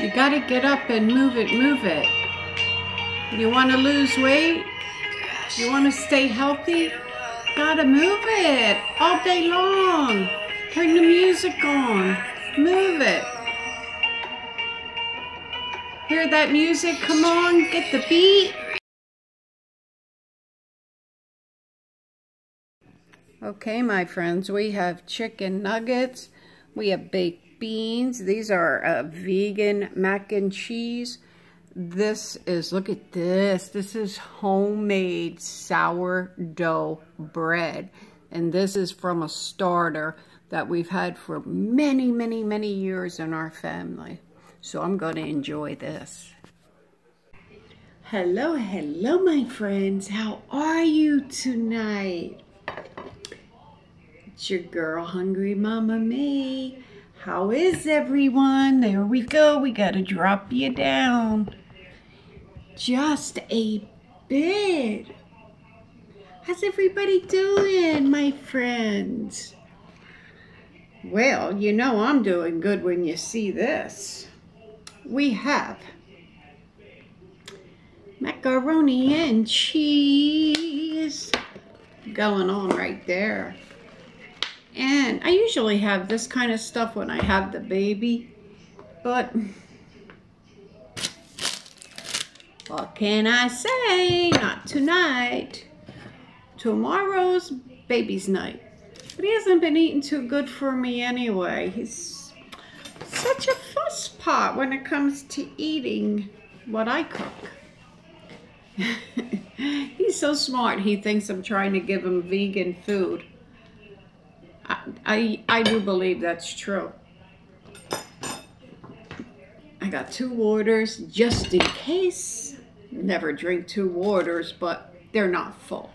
You gotta get up and move it, move it. You wanna lose weight? You wanna stay healthy? Gotta move it all day long. Turn the music on, move it. Hear that music? Come on, get the beat. Okay, my friends, we have chicken nuggets. We have baked beans. These are vegan mac and cheese. This is, look at this. This is homemade sourdough bread. And this is from a starter that we've had for many, many, many years in our family. So I'm going to enjoy this. Hello, hello, my friends. How are you tonight? It's your girl, Hungry Mama May. How is everyone? There we go. We got to drop you down. Just a bit. How's everybody doing, my friends? Well, you know I'm doing good when you see this. We have macaroni and cheese going on right there. And I usually have this kind of stuff when I have the baby, but what can I say? Not tonight. Tomorrow's baby's night. But he hasn't been eating too good for me anyway. He's such a fuss pot when it comes to eating what I cook. He's so smart. He thinks I'm trying to give him vegan food. I do believe that's true. I got 2 waters just in case. Never drink 2 waters, but they're not full.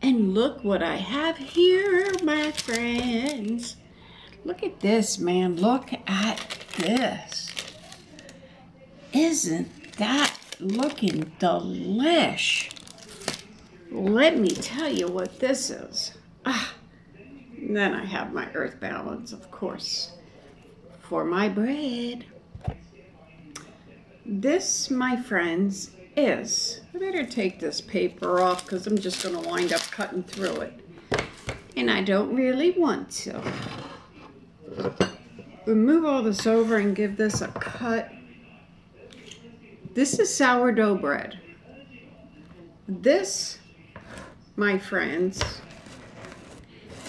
And look what I have here, my friends. Look at this, man. Look at this. Isn't that looking delish? Let me tell you what this is. Then I have my earth balance, of course, for my bread. This, my friends, is, I better take this paper off because I'm just going to wind up cutting through it. And I don't really want to. We'll move all this over and give this a cut. This is sourdough bread. This, my friends,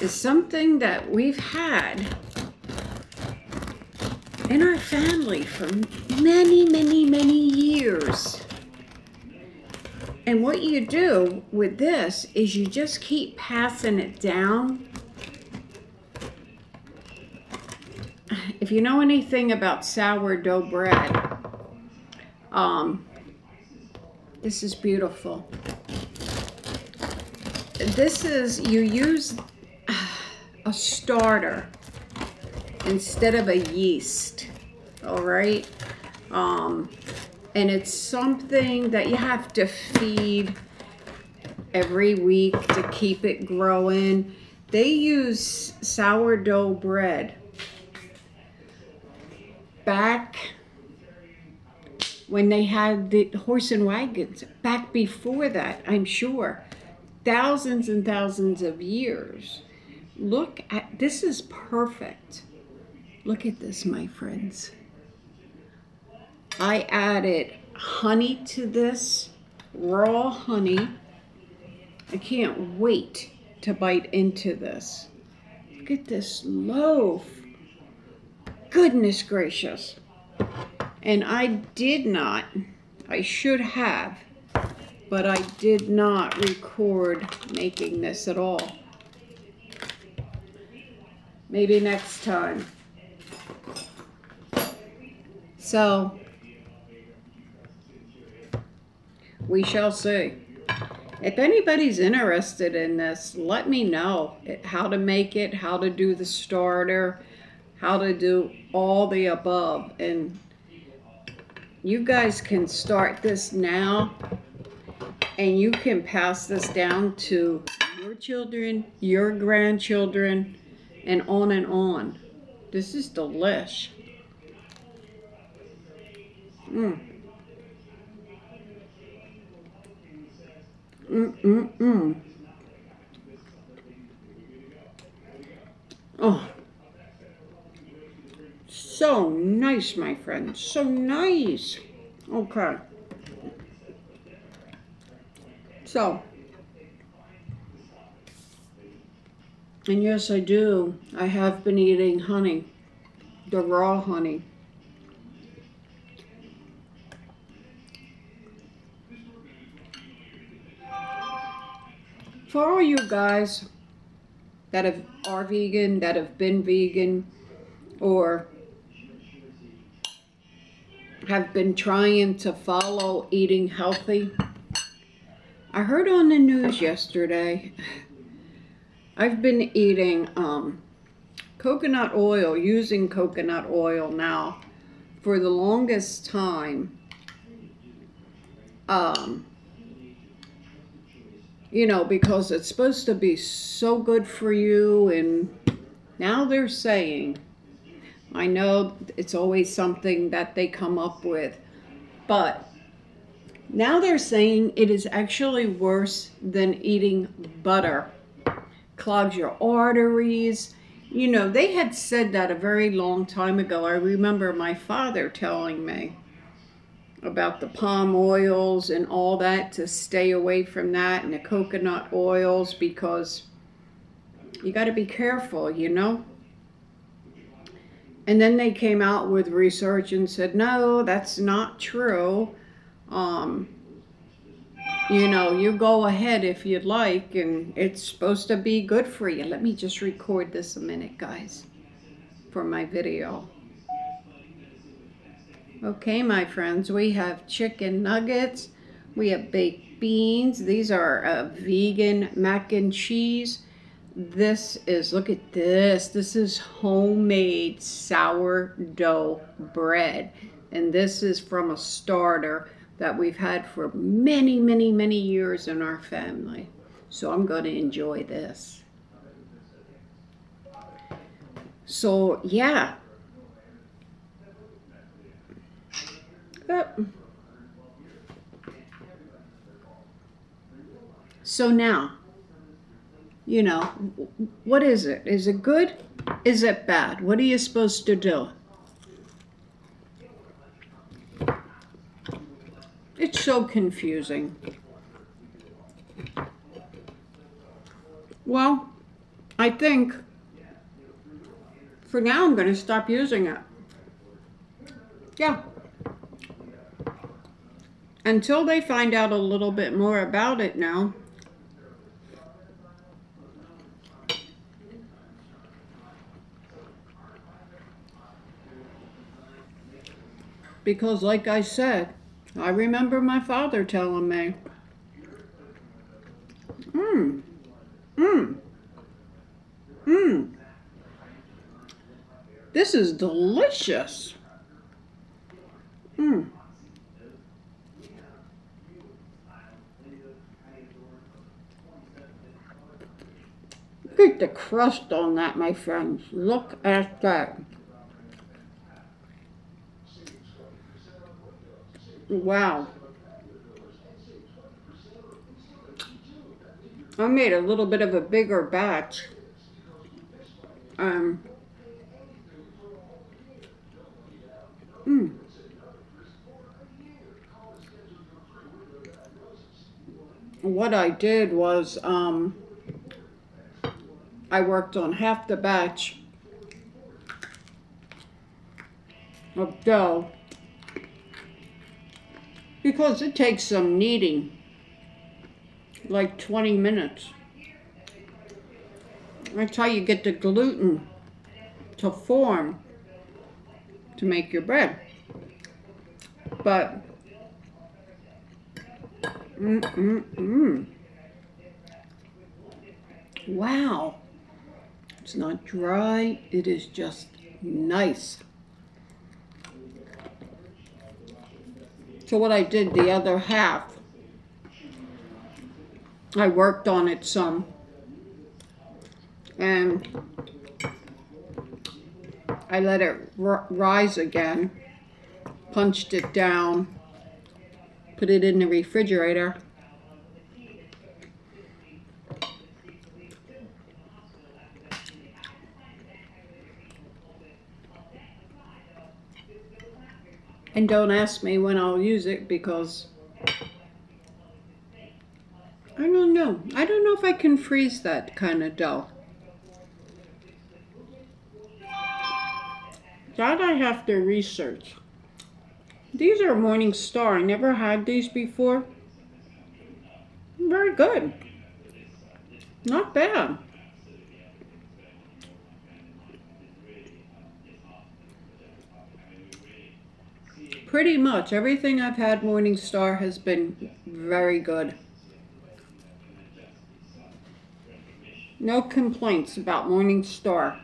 is something that we've had in our family for many, many, many years. And what you do with this is you just keep passing it down. If you know anything about sourdough bread, this is beautiful. This is, you use a starter instead of a yeast, all right? And it's something that you have to feed every week to keep it growing. They use sourdough bread back when they had the horse and wagons, back before that, I'm sure, thousands and thousands of years. Look at, this is perfect. Look at this, my friends. I added honey to this, raw honey. I can't wait to bite into this. Look at this loaf. Goodness gracious. And I did not, I should have, but I did not record making this at all. Maybe next time. So, we shall see. If anybody's interested in this, let me know how to make it, how to do the starter, how to do all the above. And you guys can start this now, and you can pass this down to your children, your grandchildren, and on and on. This is delish. Mm. Mm-mm-mm. Oh, so nice, my friend. So nice. Okay. So, and yes, I do. I have been eating honey, the raw honey. For all you guys that are vegan, that have been vegan, or have been trying to follow eating healthy, I heard on the news yesterday, I've been eating coconut oil, using coconut oil now for the longest time. You know, because it's supposed to be so good for you, and now they're saying, I know it's always something that they come up with, but now they're saying it is actually worse than eating butter. Clogs your arteries. You know, they had said that a very long time ago. I remember my father telling me about the palm oils and all that, to stay away from that, and the coconut oils, because you got to be careful, you know. And then they came out with research and said, no, that's not true. You know, you go ahead if you'd like, and it's supposed to be good for you. Let me just record this a minute, guys, for my video. Okay, my friends, we have chicken nuggets, we have baked beans. These are vegan mac and cheese. This is, look at this, this is homemade sourdough bread. And this is from a starter that we've had for many, many, many years in our family. So I'm going to enjoy this. So, yeah. So now, you know, what is it? Is it good? Is it bad? What are you supposed to do? It's so confusing. Well, I think for now I'm going to stop using it. Yeah. Until they find out a little bit more about it now. Because like I said, I remember my father telling me, this is delicious. Look at the crust on that, my friends. Look at that. Wow. I made a little bit of a bigger batch. What I did was, I worked on half the batch of dough because it takes some kneading, like 20 minutes. That's how you get the gluten to form to make your bread. But wow, it's not dry, it is just nice. So what I did the other half, I worked on it some, and I let it rise again, punched it down, put it in the refrigerator. And don't ask me when I'll use it because I don't know. I don't know if I can freeze that kind of dough. That I have to research. These are Morning Star. I never had these before. Very good. Not bad. Pretty much everything I've had Morning Star has been very good. No complaints about Morning Star.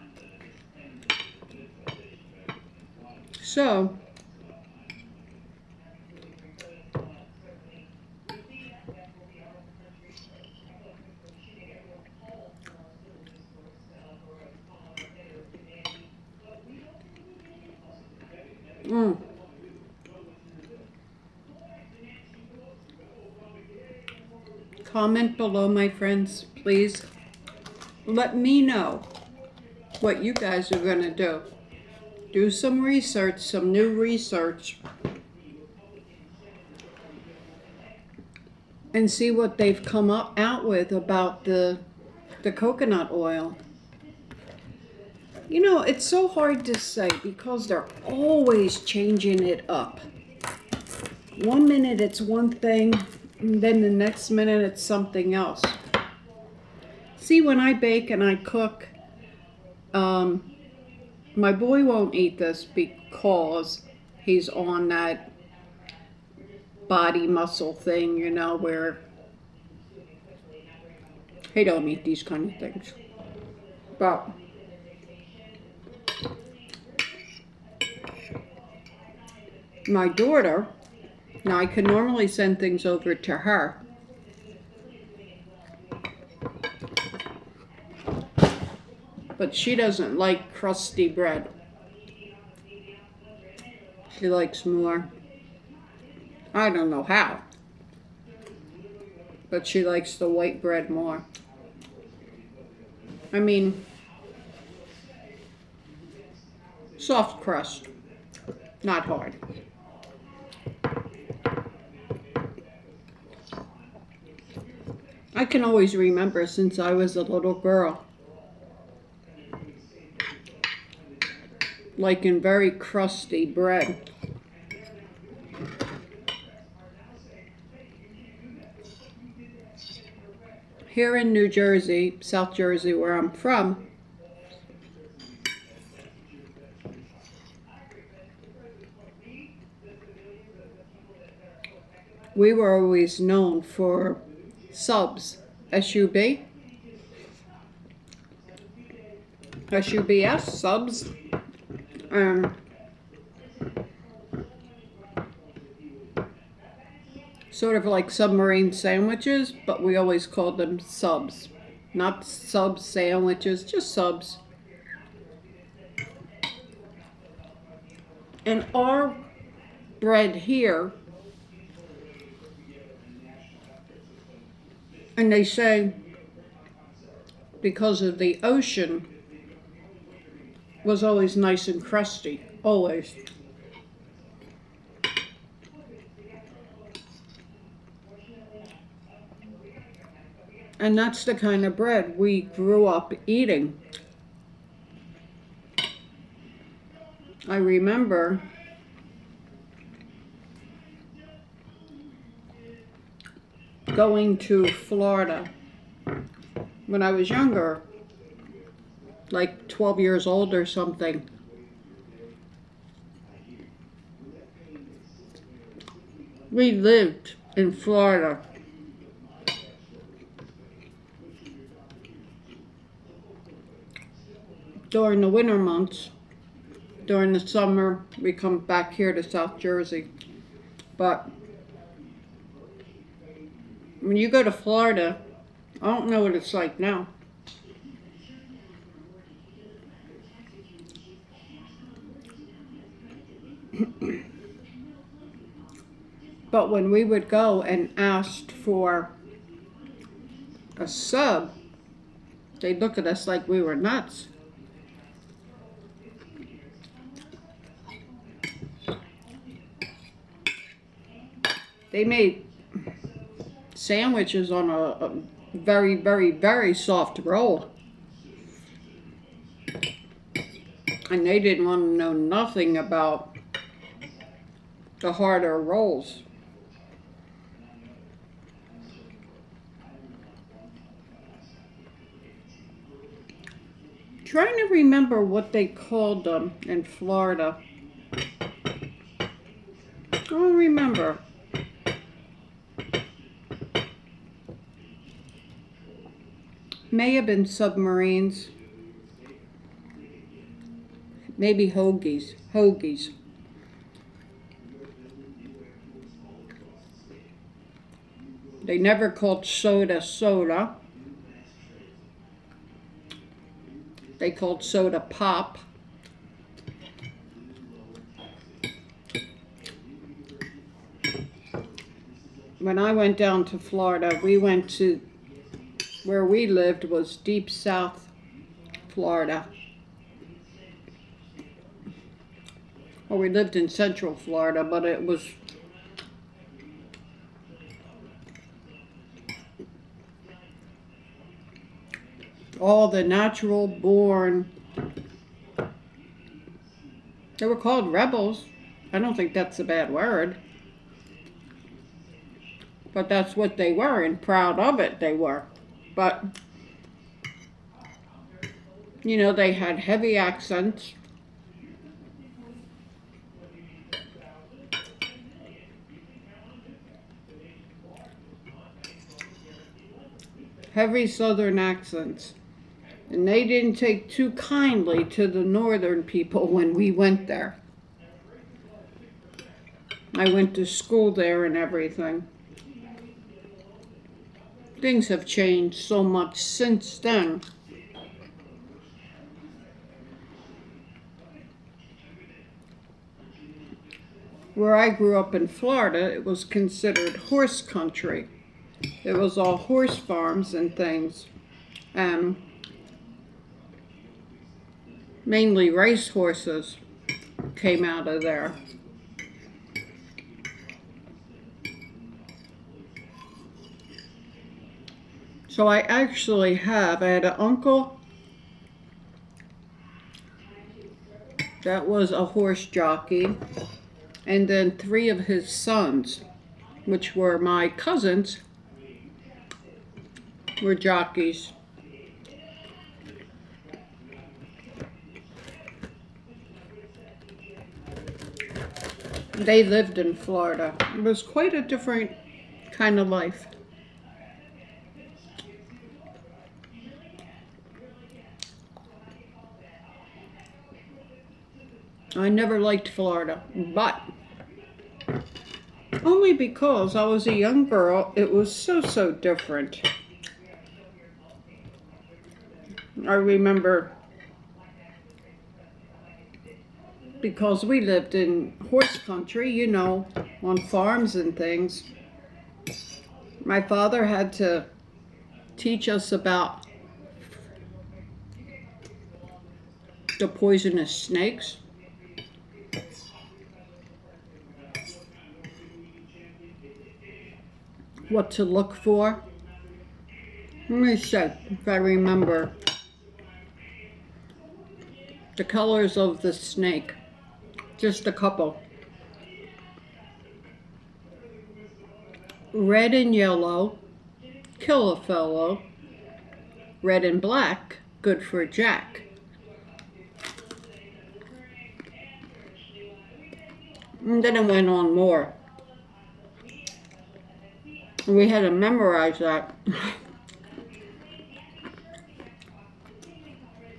So, comment below, my friends, please. Let me know what you guys are going to do. Do some research, some new research, and see what they've come out with about the coconut oil. You know, it's so hard to say because they're always changing it up. One minute it's one thing, and then the next minute it's something else. See, when I bake and I cook, my boy won't eat this because he's on that body muscle thing, you know, where he don't eat these kind of things. But my daughter, now I can normally send things over to her, but she doesn't like crusty bread. She likes more, I don't know how, but she likes the white bread more. I mean, soft crust, not hard. I can always remember since I was a little girl liking very crusty bread. Here in New Jersey, South Jersey, where I'm from, we were always known for subs, S-U-B, S-U-B-S, subs. Sort of like submarine sandwiches, but we always called them subs. Not sub sandwiches, just subs. And our bread here, and they say because of the ocean, was always nice and crusty, always. And that's the kind of bread we grew up eating. I remember going to Florida when I was younger, like 12 years old or something. We lived in Florida. During the winter months. During the summer, we come back here to South Jersey. But when you go to Florida, I don't know what it's like now. But when we would go and ask for a sub, they'd look at us like we were nuts. They made sandwiches on a very, very, very soft roll. And they didn't want to know nothing about the harder rolls. Trying to remember what they called them in Florida. I don't remember. May have been submarines. Maybe hoagies. Hoagies. They never called soda soda. They called soda pop. When I went down to Florida, we went to, where we lived was deep south Florida. Well, we lived in central Florida, but it was all the natural born. They were called rebels. I don't think that's a bad word. But that's what they were, and proud of it they were. But, you know, they had heavy accents. Heavy southern accents. And they didn't take too kindly to the northern people when we went there. I went to school there and everything. Things have changed so much since then. Where I grew up in Florida, it was considered horse country. It was all horse farms and things. Mainly race horses came out of there. So I actually had an uncle that was a horse jockey, and then 3 of his sons, which were my cousins, were jockeys. They lived in Florida. It was quite a different kind of life. I never liked Florida, but only because I was a young girl, it was so different. I remember, because we lived in horse country, you know, on farms and things, my father had to teach us about the poisonous snakes. What to look for. Let me check if I remember. The colors of the snake. Just a couple. Red and yellow, kill a fellow. Red and black, good for Jack. And then it went on more. We had to memorize that.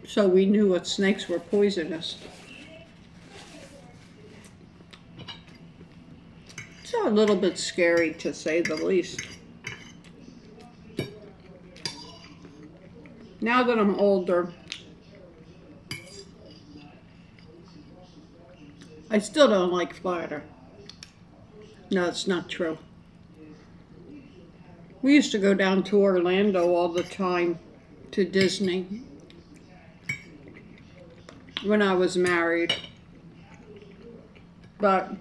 So we knew what snakes were poisonous. It's a little bit scary, to say the least. Now that I'm older, I still don't like Florida. No, it's not true. We used to go down to Orlando all the time to Disney when I was married. But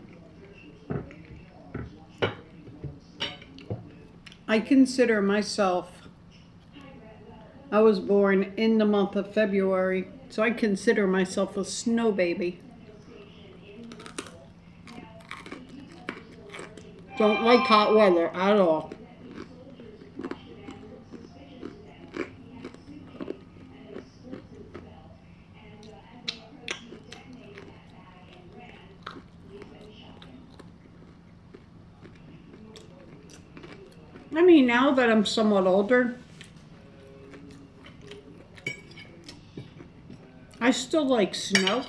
I consider myself, I was born in the month of February, so I consider myself a snow baby. Don't like hot weather at all. I mean, now that I'm somewhat older, I still like snow.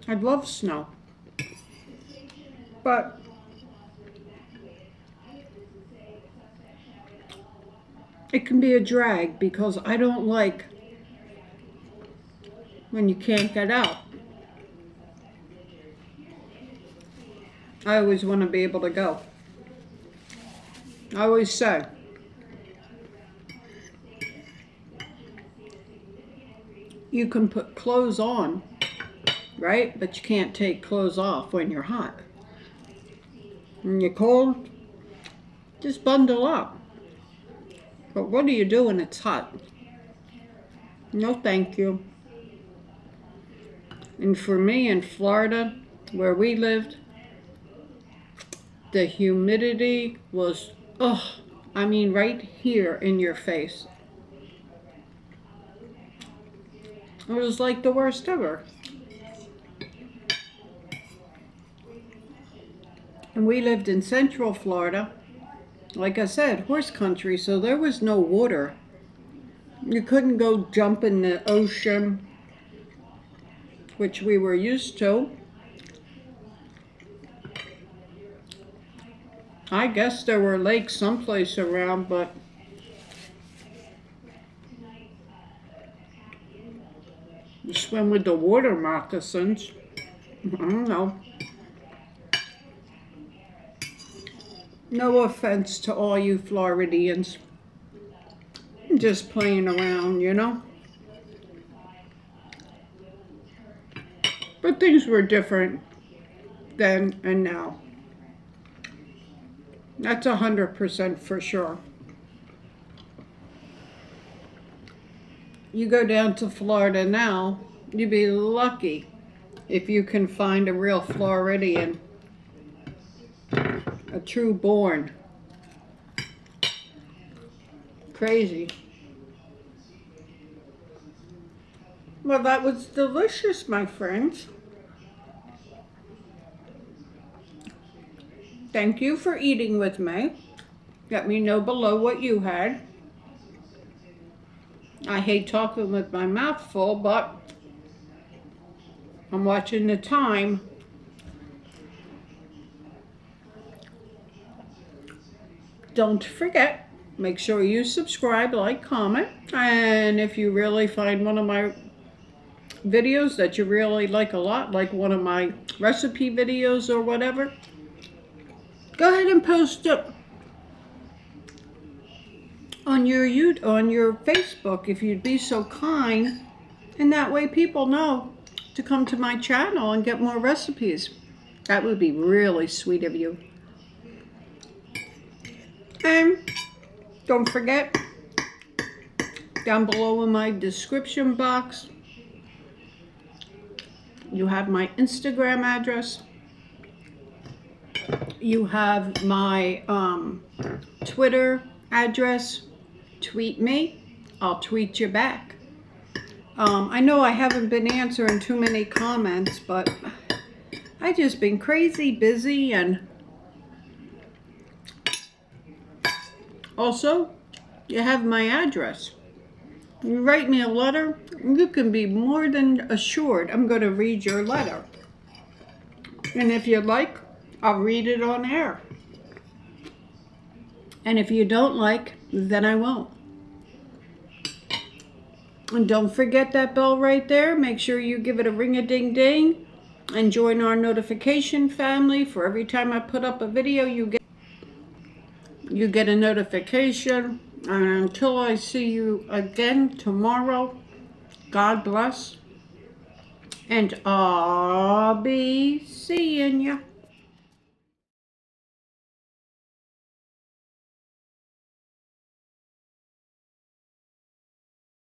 I love snow. But it can be a drag because I don't like when you can't get out. I always want to be able to go. I always say, you can put clothes on, right? But you can't take clothes off when you're hot. When you're cold, just bundle up. But what do you do when it's hot? No, thank you. And for me in Florida, where we lived, the humidity was, I mean, right here in your face. It was like the worst ever. And we lived in Central Florida. Like I said, horse country, so there was no water. You couldn't go jump in the ocean, which we were used to. I guess there were lakes someplace around, but you swim with the water moccasins. I don't know. No offense to all you Floridians. I'm just playing around, you know? But things were different then and now. That's 100% for sure. You go down to Florida now, you'd be lucky if you can find a real Floridian, a true born. Crazy. Well, that was delicious, my friends. Thank you for eating with me. Let me know below what you had. I hate talking with my mouth full, but I'm watching the time. Don't forget, make sure you subscribe, like, comment, and if you really find one of my videos that you really like a lot, like one of my recipe videos or whatever, go ahead and post it on your Facebook if you'd be so kind, and that way people know to come to my channel and get more recipes. That would be really sweet of you. And don't forget, down below in my description box, you have my Instagram address. You have my Twitter address. Tweet me. I'll tweet you back. I know I haven't been answering too many comments, but I just been crazy busy. And also, you have my address. You write me a letter, you can be more than assured I'm going to read your letter. And if you'd like, I'll read it on air. And if you don't like, then I won't. And don't forget that bell right there. Make sure you give it a ring-a-ding-ding. and join our notification family. For every time I put up a video, you get a notification. And until I see you again tomorrow, God bless. And I'll be seeing you.